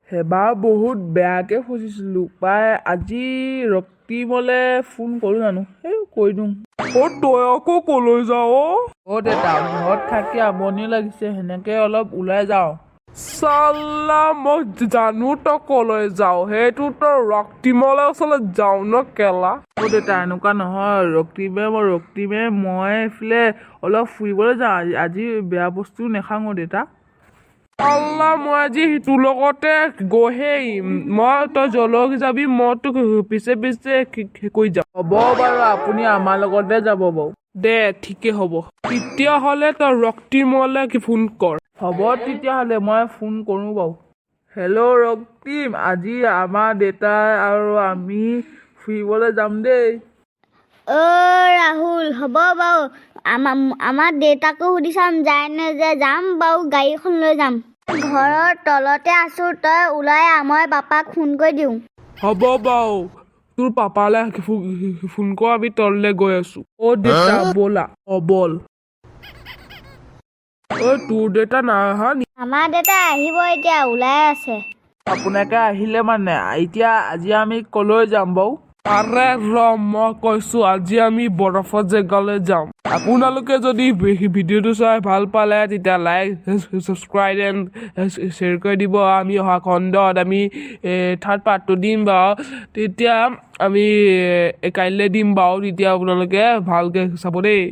এবাৰ বহুত বেয়াকে ফচিছিলোঁ পাই আজি ৰক্তিমলে ফোন কৰোঁ জানো কৈ দিওঁ তই আকৌ কলৈ যাৱ দেউতা ঘৰত থাকি আমনি লাগিছে সেনেকে অলপ ওলাই যাওঁ চাল্লা মই জানো তই কলৈ যাওঁ সেইটো তই ৰক্তিমলে ওচৰলৈ যাওঁ ন কেলা দেউতা এনেকুৱা নহয় ৰক্তিমে মই এইফালে অলপ ফুৰিবলৈ যাওঁ আজি বেয়া বস্তু নাখাওঁ দেউতা আল্লাহ মই আজি তোৰ লগতে গৈহে মই তই জলক যাবি মই তোক পিছে কৈ যাম হ'ব বাৰু আপুনি আমাৰ লগতে যাব বাৰু দে ঠিকে হ'ব তেতিয়াহ'লে তই ৰক্তিমলে ফোন কৰ হ'ব তেতিয়াহ'লে মই ফোন কৰোঁ বাৰু হেল্ল' ৰক্তিম আজি আমাৰ দেউতা আৰু আমি ফুৰিবলৈ যাম দেই ৰাহুল হ'ব বাৰু আমাৰ দেউতাকো সুধি চাম যায় নে যে যাম বাৰু গাড়ীখন লৈ যাম ঘৰৰ তলতে আছো তই ওলাই মই পাপাক ফোন কৰি দিওঁ হ'ব বাৰু তোৰ পাপালে ফোন কৰ আমি তললৈ গৈ আছো দেউতা ব'লা বল তোৰ দেউতা নাই অহা নি আমাৰ দেউতা আহিব এতিয়া ওলাই আছে আপোনাকে আহিলে মানে এতিয়া আজি আমি কলৈ যাম বাৰু আৰে মই কৈছো আজি আমি বৰফৰ জেগালৈ যাম আপোনালোকে যদি ভিডিঅ'টো চাই ভাল পালে তেতিয়া লাইক ছাবস্ক্ৰাইব এণ্ড শ্বেয়াৰ কৰি দিব আমি অহা খণ্ডত আমি থাৰ্ড পাৰ্টটো দিম বাৰু তেতিয়া আমি কাইলৈ দিম বাৰু তেতিয়া আপোনালোকে ভালকৈ চাব দেই